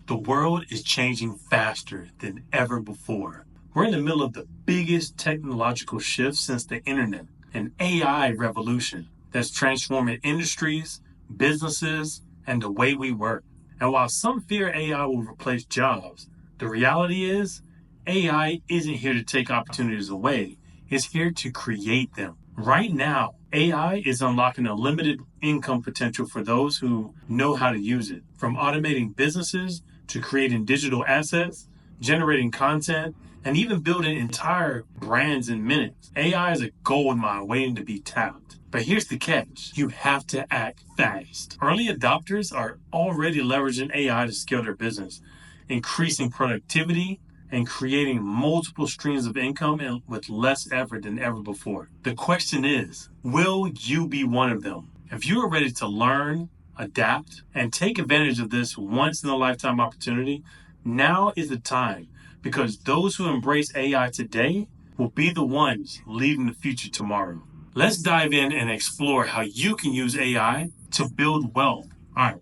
The world is changing faster than ever before. We're in the middle of the biggest technological shift since the internet, an AI revolution that's transforming industries, businesses, and the way we work. And while some fear AI will replace jobs, the reality is AI isn't here to take opportunities away. It's here to create them. Right now, AI is unlocking unlimited income potential for those who know how to use it. From automating businesses to creating digital assets, generating content, and even building entire brands in minutes. AI is a gold mine waiting to be tapped. But here's the catch. You have to act fast. Early adopters are already leveraging AI to scale their business, increasing productivity and creating multiple streams of income and with less effort than ever before. The question is, will you be one of them? If you are ready to learn, adapt, and take advantage of this once-in-a-lifetime opportunity, now is the time, because those who embrace AI today will be the ones leading the future tomorrow. Let's dive in and explore how you can use AI to build wealth. All right,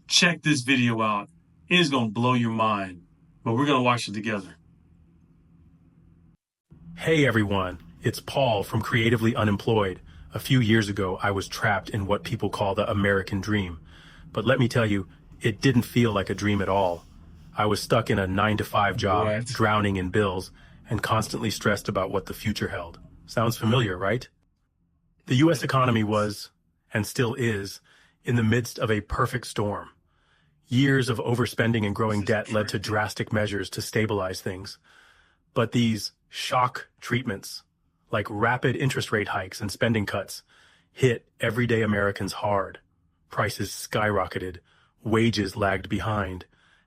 check this video out. It is going to blow your mind, but we're going to watch it together. Hey everyone, it's Paul from Creatively Unemployed. A few years ago, I was trapped in what people call the American dream. But let me tell you, it didn't feel like a dream at all. I was stuck in a 9-to-5 job, drowning in bills, and constantly stressed about what the future held. Sounds familiar, right? The U.S. economy was, and still is, in the midst of a perfect storm. Years of overspending and growing debt led to drastic measures to stabilize things. But these shock treatments, like rapid interest rate hikes and spending cuts, hit everyday Americans hard. Prices skyrocketed, wages lagged behind,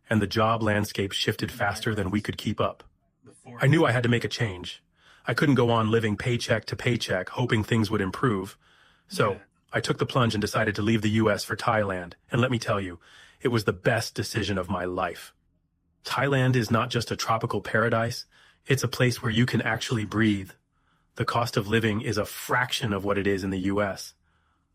and the job landscape shifted faster than we could keep up. I knew I had to make a change. I couldn't go on living paycheck to paycheck, hoping things would improve. So I took the plunge and decided to leave the U.S. for Thailand. And let me tell you, it was the best decision of my life. Thailand is not just a tropical paradise. It's a place where you can actually breathe. The cost of living is a fraction of what it is in the U.S.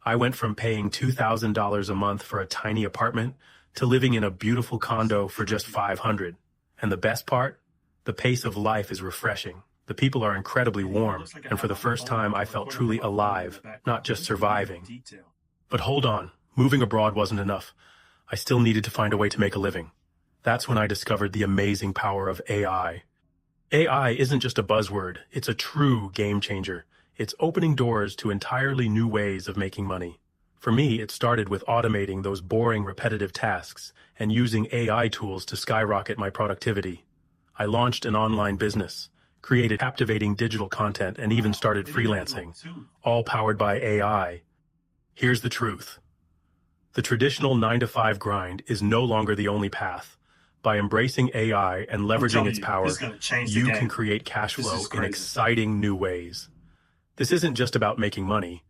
I went from paying $2,000 a month for a tiny apartment to living in a beautiful condo for just $500. And the best part? The pace of life is refreshing. The people are incredibly warm, and for the first time I felt truly alive, not just surviving. But hold on, moving abroad wasn't enough. I still needed to find a way to make a living. That's when I discovered the amazing power of AI. AI isn't just a buzzword, it's a true game changer. It's opening doors to entirely new ways of making money. For me, it started with automating those boring, repetitive tasks and using AI tools to skyrocket my productivity. I launched an online business, created captivating digital content, and even started freelancing, all powered by AI. Here's the truth. The traditional 9-to-5 grind is no longer the only path. By embracing AI and leveraging its power, you can create cash flow in exciting new ways. This isn't just about making money.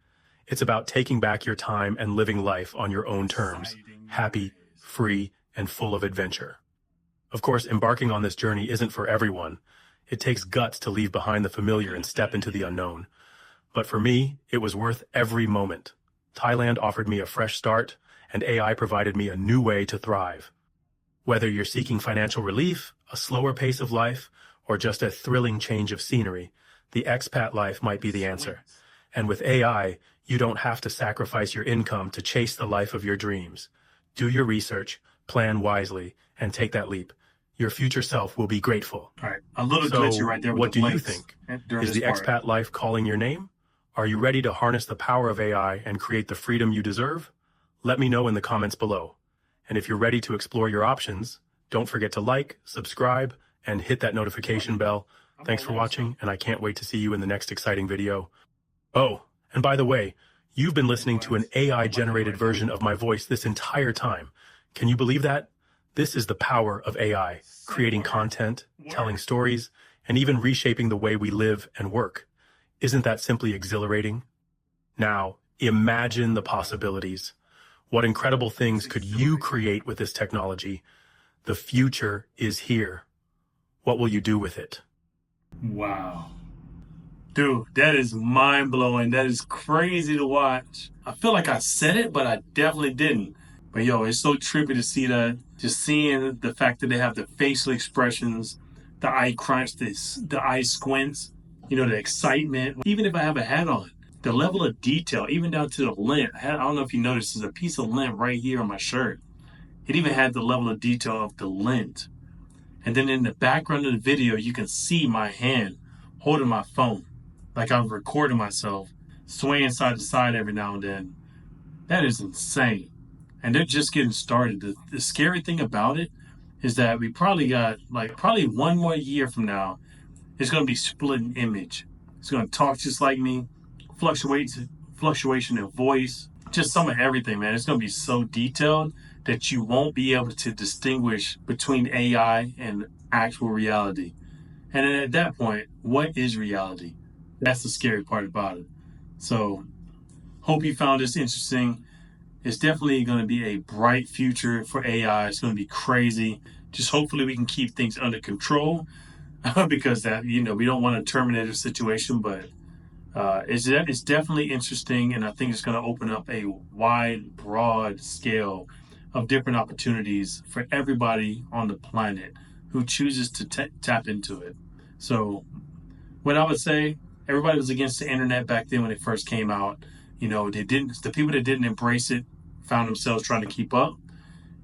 It's about taking back your time and living life on your own terms, happy, free, and full of adventure. Of course, embarking on this journey isn't for everyone. It takes guts to leave behind the familiar and step into the unknown. But for me, it was worth every moment. Thailand offered me a fresh start, and AI provided me a new way to thrive. Whether you're seeking financial relief, a slower pace of life, or just a thrilling change of scenery, the expat life might be the answer. And with AI, you don't have to sacrifice your income to chase the life of your dreams. Do your research, plan wisely, and take that leap. Your future self will be grateful. All right, a little glitchy right there with what the do you blinks think? during Is this the part. expat life calling your name? Are you ready to harness the power of AI and create the freedom you deserve? Let me know in the comments below. And if you're ready to explore your options, don't forget to like, subscribe, and hit that notification bell. Thanks for watching, and I can't wait to see you in the next exciting video. Oh, and by the way, you've been listening to an AI-generated version of my voice this entire time. Can you believe that? This is the power of AI, creating content, telling stories, and even reshaping the way we live and work. Isn't that simply exhilarating? Now, imagine the possibilities. What incredible things could you create with this technology? The future is here. What will you do with it? Wow. Dude, that is mind-blowing. That is crazy to watch. I feel like I said it, but I definitely didn't. But yo, it's so trippy to see that. Just seeing the fact that they have the facial expressions, the eye crunch, the eye squints, the excitement. Even if I have a hat on, the level of detail, even down to the lint. I don't know if you noticed, there's a piece of lint right here on my shirt. It even had the level of detail of the lint. And then in the background of the video, you can see my hand holding my phone, like I'm recording myself, swaying side to side every now and then. That is insane. And they're just getting started. The scary thing about it is that we probably got, probably one more year from now, it's going to be split in image. It's going to talk just like me, fluctuation in voice, just some of everything, man. It's going to be so detailed that you won't be able to distinguish between AI and actual reality. And then at that point, what is reality? That's the scary part about it. So, hope you found this interesting. It's definitely going to be a bright future for AI. It's going to be crazy. Just hopefully we can keep things under control because that, we don't want a Terminator situation, but it's definitely interesting. And I think it's going to open up a wide, broad scale of different opportunities for everybody on the planet who chooses to tap into it. So what I would say, everybody was against the internet back then when it first came out. The people that didn't embrace it found themselves trying to keep up.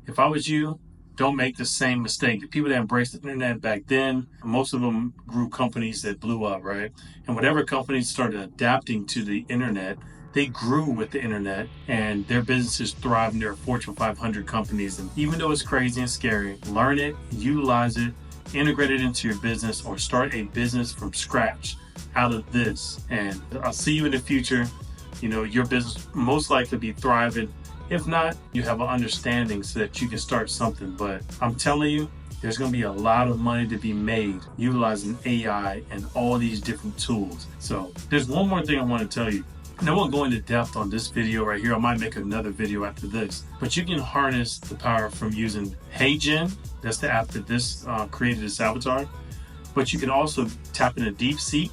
If I was you, don't make the same mistake. The people that embraced the internet back then, most of them grew companies that blew up, right? And whatever companies started adapting to the internet, they grew with the internet and their businesses thrived in their Fortune 500 companies. And even though it's crazy and scary, learn it, utilize it, integrate it into your business, or start a business from scratch out of this. And I'll see you in the future. Your business most likely be thriving. If not, you have an understanding so that you can start something. But I'm telling you, there's going to be a lot of money to be made utilizing AI and all these different tools. So there's one more thing I want to tell you. And I won't go into depth on this video right here. I might make another video after this. But you can harness the power from using HeyGen. That's the app that this created this avatar. But you can also tap into DeepSeek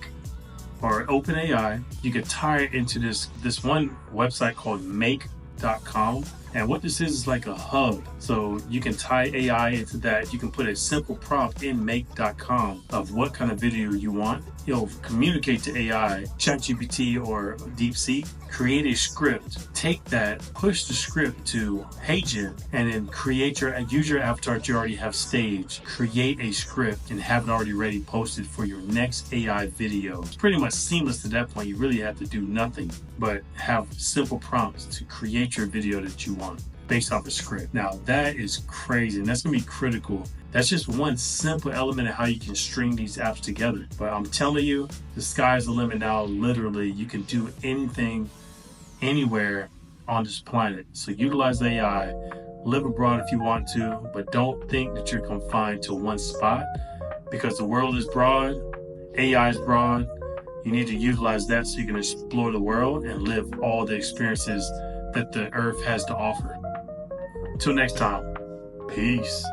or OpenAI. You can tie it into this one website called Make.com. And what this is like a hub. So you can tie AI into that. You can put a simple prompt in Make.com of what kind of video you want. You'll communicate to AI, ChatGPT or DeepSeek, create a script, take that, push the script to HeyGen, and then use your avatar that you already have staged, create a script and have it already ready posted for your next AI video. It's pretty much seamless to that point. You really have to do nothing but have simple prompts to create your video that you want based off a script. Now that is crazy, and that's gonna be critical. That's just one simple element of how you can string these apps together. But I'm telling you, the sky's the limit now. Literally, you can do anything, anywhere on this planet. So utilize AI, live abroad if you want to, but don't think that you're confined to one spot because the world is broad, AI is broad. You need to utilize that so you can explore the world and live all the experiences that the earth has to offer. Until next time, peace.